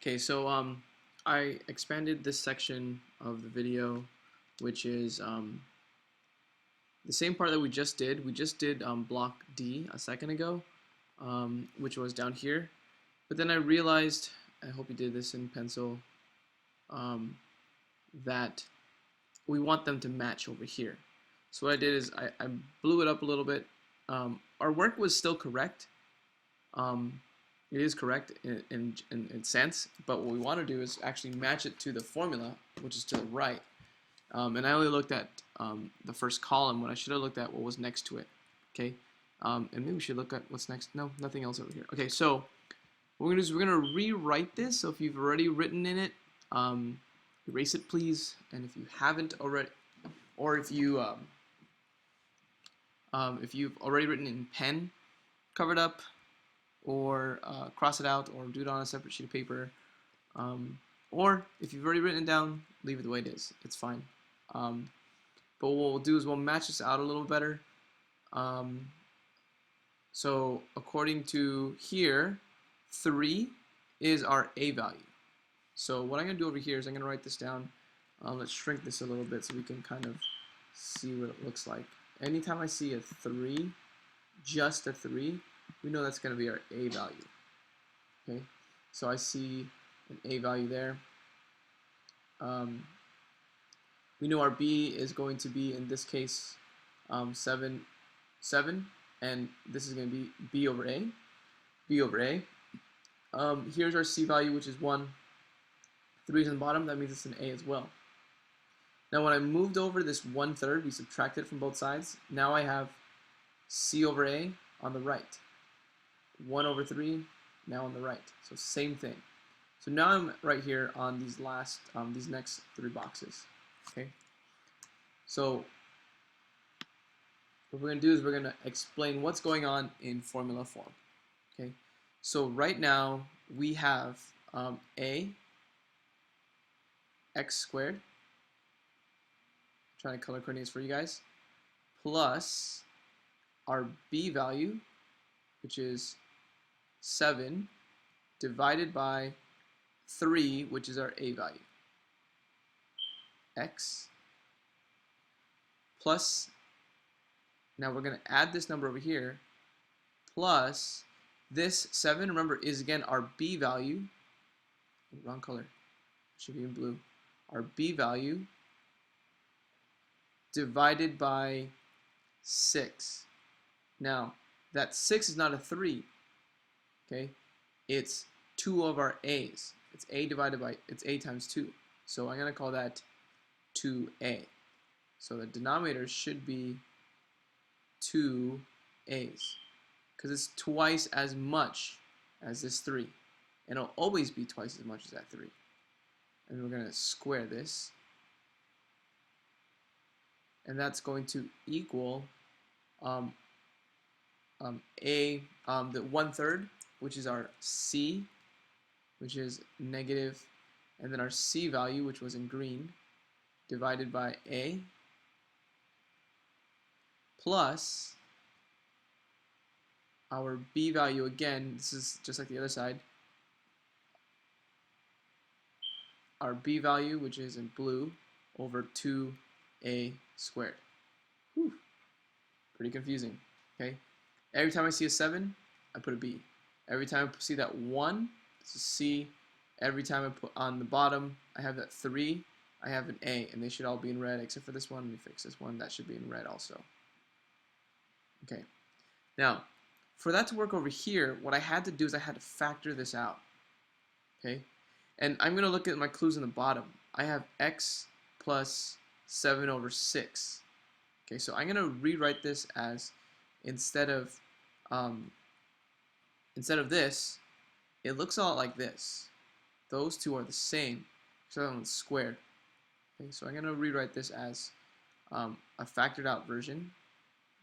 Okay, so I expanded this section of the video, which is the same part that we just did. We just did block D a second ago, which was down here. But then I realized, I hope you did this in pencil, um, that we want them to match over here. So what I did is I blew it up a little bit. Our work was still correct. It is correct in sense, but what we want to do is actually match it to the formula, which is to the right. And I only looked at the first column when I should have looked at what was next to it. Okay, and maybe we should look at what's next. No, nothing else over here. Okay, so what we're gonna do is we're gonna rewrite this. So if you've already written in it, erase it please. And if you haven't already, or if you've already written in pen, cover it up, or cross it out, or do it on a separate sheet of paper. Or if you've already written it down, leave it the way it is. It's fine. But what we'll do is we'll match this out a little better. So according to here, 3 is our A value. So what I'm going to do over here is I'm going to write this down. Let's shrink this a little bit so we can kind of see what it looks like. Anytime I see a 3, just a 3, we know that's going to be our A value. Okay, so I see an A value there. We know our B is going to be, in this case, 7, and this is going to be B over A. B over A. Here's our C value, which is 1. 3 is on the bottom, that means it's an A as well. Now when I moved over this 1/3, we subtracted from both sides. Now I have C over A on the right. 1 over 3, now on the right. So same thing. So now I'm right here on these next 3 boxes. Okay. So what we're going to do is we're going to explain what's going on in formula form. Okay. So right now we have A x squared. I'm trying to color coordinates for you guys. Plus our B value, which is 7, divided by 3, which is our A value. X plus, now we're going to add this number over here, plus this 7, remember, is again our B value. Wrong color. Should be in blue. Our B value divided by 6. Now, that 6 is not a 3. Okay? It's 2 of our A's. It's A divided by, it's A times 2. So I'm going to call that 2A. So the denominator should be 2 A's, because it's twice as much as this 3. And it'll always be twice as much as that 3. And we're going to square this. And that's going to equal the 1/3, which is our C, which is negative, and then our C value, which was in green, divided by A, plus our B value again, this is just like the other side, our B value, which is in blue, over 2A squared. Whew. Pretty confusing. Okay. Every time I see a 7, I put a B. Every time I see that 1, it's a C. Every time I put on the bottom, I have that 3, I have an A, and they should all be in red except for this one. Let me fix this one. That should be in red also. Okay. Now, for that to work over here, what I had to do is I had to factor this out. Okay. And I'm going to look at my clues in the bottom. I have x plus 7 over 6. Okay, so I'm going to rewrite this as instead of this, it looks a lot like this. Those two are the same, so that one's squared. Okay, so I'm going to rewrite this as a factored out version.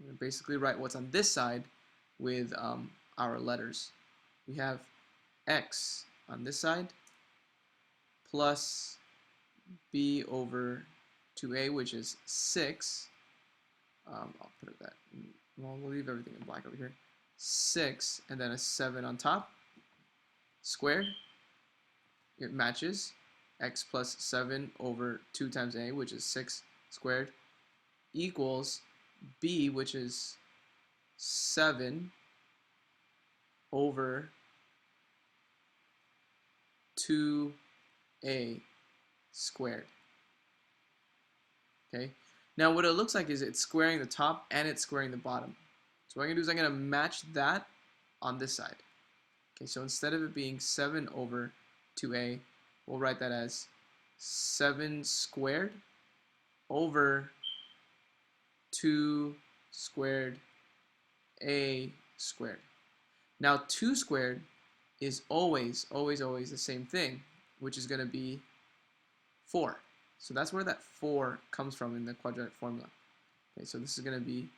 I'm going to basically write what's on this side with our letters. We have x on this side plus b over 2a, which is 6. I'll put it that. Well, we'll leave everything in black over here. 6, and then a 7 on top, squared, it matches. X plus 7 over 2 times a, which is 6 squared, equals b, which is 7 over 2a squared. Okay. Now what it looks like is it's squaring the top and it's squaring the bottom. So what I'm going to do is I'm going to match that on this side. Okay, so instead of it being 7 over 2a, we'll write that as 7 squared over 2 squared a squared. Now 2 squared is always the same thing, which is going to be 4. So that's where that 4 comes from in the quadratic formula. Okay, so this is going to be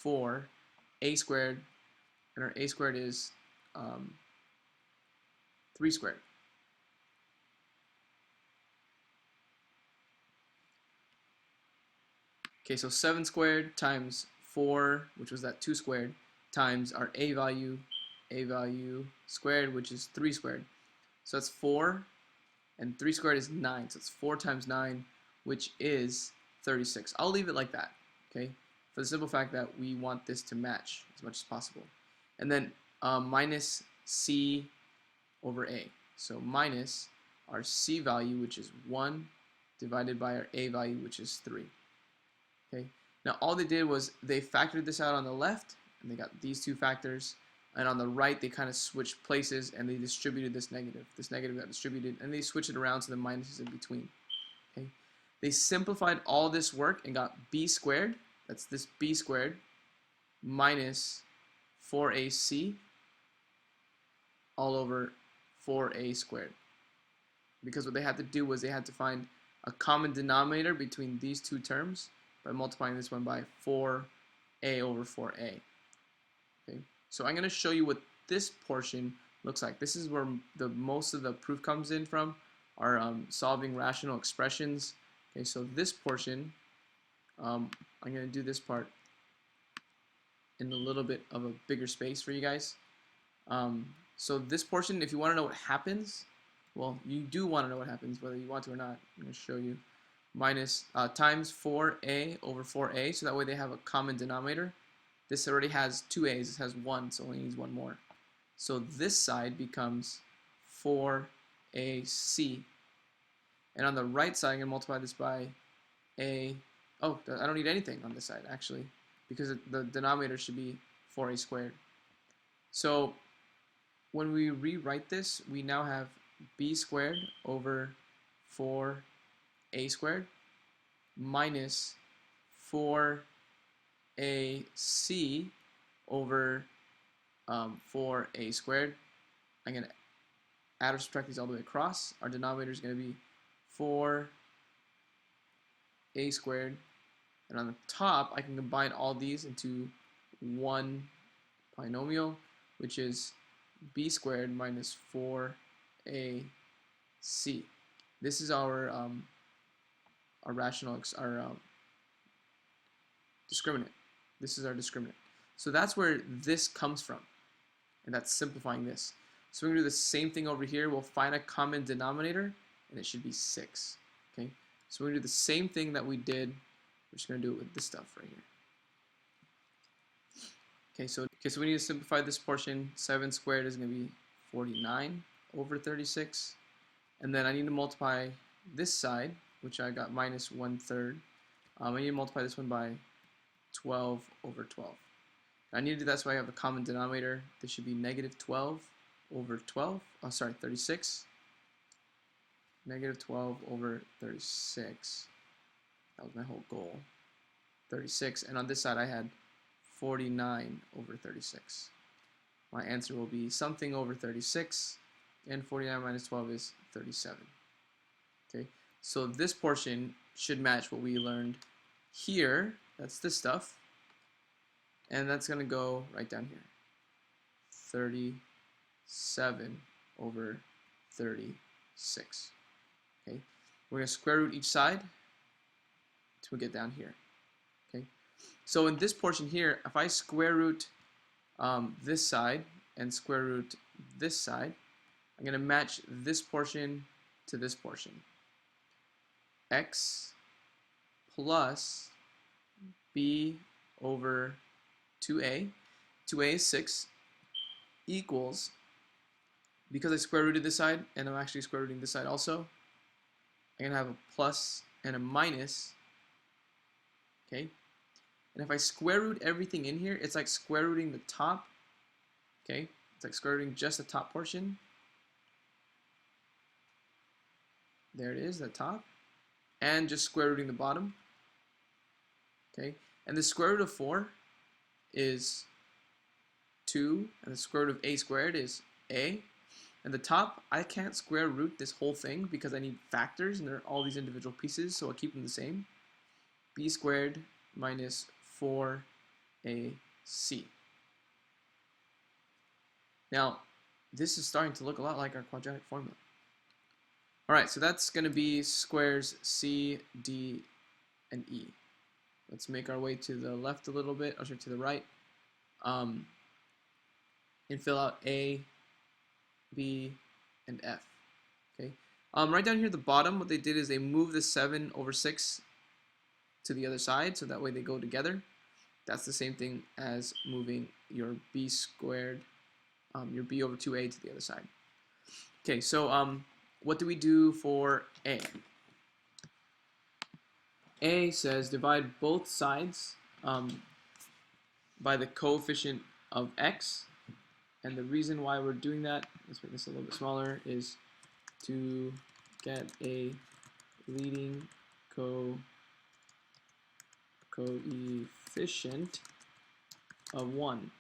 4a squared, and our a squared is 3 squared. Okay, so 7 squared times 4, which was that 2 squared, times our a value squared, which is 3 squared. So that's 4, and 3 squared is 9, so it's 4 times 9, which is 36. I'll leave it like that, okay, for the simple fact that we want this to match as much as possible. And then minus c over a. So minus our c value, which is 1, divided by our a value, which is 3. Okay. Now all they did was they factored this out on the left, and they got these two factors, and on the right they kind of switched places and they distributed this negative. This negative got distributed, and they switched it around so the minus is in between. Okay. They simplified all this work and got b squared, that's this b squared, minus 4ac all over 4a squared. Because what they had to do was they had to find a common denominator between these two terms by multiplying this one by 4a over 4a. Okay, so I'm going to show you what this portion looks like. This is where the most of the proof comes in from, our solving rational expressions. Okay, so this portion, I'm going to do this part in a little bit of a bigger space for you guys. So this portion, if you want to know what happens, well, you do want to know what happens, whether you want to or not. I'm going to show you. Minus times 4a over 4a, so that way they have a common denominator. This already has 2 a's, this has 1, so it only needs 1 more. So this side becomes 4ac. And on the right side, I'm going to multiply this by a, oh, I don't need anything on this side, actually, because the denominator should be 4a squared. So when we rewrite this, we now have b squared over 4a squared minus 4ac over 4a squared. I'm going to add or subtract these all the way across. Our denominator is going to be 4a squared, and on the top I can combine all these into one binomial, which is b squared minus 4ac. This is our rational, discriminant. This is our discriminant. So that's where this comes from, and that's simplifying this. So we're going to do the same thing over here. We'll find a common denominator, and it should be 6. Okay, so we're going to do the same thing that we did. We're just going to do it with this stuff right here. Okay, so we need to simplify this portion. 7 squared is going to be 49 over 36. And then I need to multiply this side, which I got minus 1/3. I need to multiply this one by 12 over 12. I need to do that so I have a common denominator. This should be negative 12 over 12. Oh, sorry, 36. Negative 12 over 36. That was my whole goal. 36. And on this side I had 49 over 36. My answer will be something over 36. And 49 minus 12 is 37. Okay, so this portion should match what we learned here. That's this stuff. And that's going to go right down here. 37 over 36. Okay, we're going to square root each side to get down here. Okay, so in this portion here, if I square root this side and square root this side, I'm going to match this portion to this portion. X plus b over 2a, 2a is 6, equals, because I square rooted this side, and I'm actually square rooting this side also, I'm going to have a plus and a minus, okay? And if I square root everything in here, it's like square rooting the top, okay? It's like square rooting just the top portion. There it is, the top. And just square rooting the bottom, okay? And the square root of 4 is 2, and the square root of a squared is a. And the top, I can't square root this whole thing because I need factors, and they're all these individual pieces, so I'll keep them the same. B squared minus 4ac. Now, this is starting to look a lot like our quadratic formula. Alright, so that's going to be squares C, D, and E. Let's make our way to the left a little bit, or sorry, to the right. And fill out A, B, and F. Okay. Right down here at the bottom, what they did is they moved the 7 over 6 to the other side, so that way they go together. That's the same thing as moving your B squared, your B over 2A to the other side. Okay, so what do we do for A? A says divide both sides by the coefficient of x, and the reason why we're doing that, let's make this a little bit smaller, is to get a leading coefficient of 1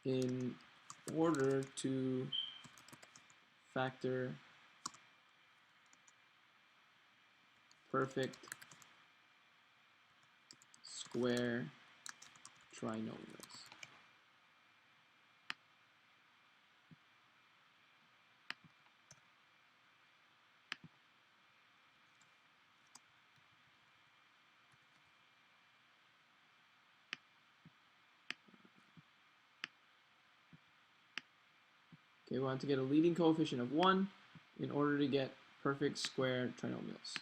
in order to factor perfect square trinomials. Okay, we want to get a leading coefficient of 1 in order to get perfect square trinomials.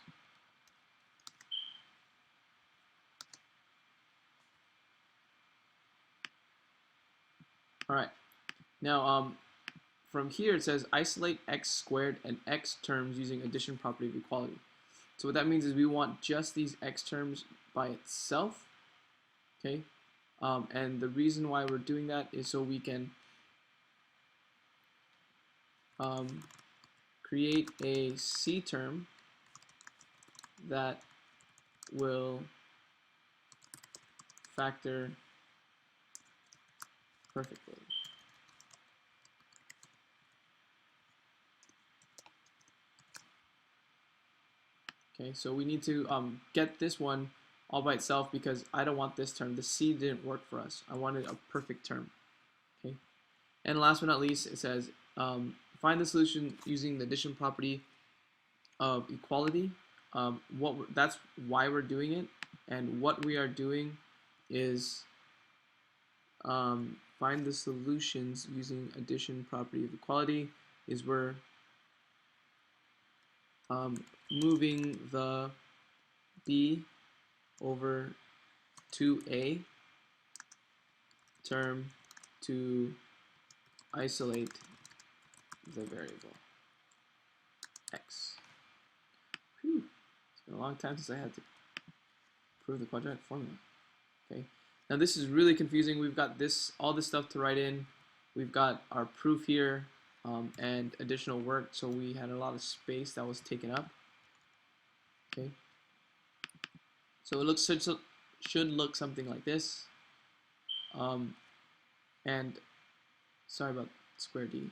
Alright, now from here it says isolate x squared and x terms using addition property of equality. So what that means is we want just these x terms by itself, okay? And the reason why we're doing that is so we can create a C term that will factor perfectly. Okay, so we need to get this one all by itself because I don't want this term. The C didn't work for us. I wanted a perfect term. Okay, and last but not least, it says find the solution using the addition property of equality. That's why we're doing it, and what we are doing is find the solutions using addition property of equality is we're moving the b over 2a term to isolate the variable x. Whew. It's been a long time since I had to prove the quadratic formula. Okay. Now this is really confusing. We've got all this stuff to write in. We've got our proof here and additional work, so we had a lot of space that was taken up. Okay. So it should look something like this. And sorry about square D.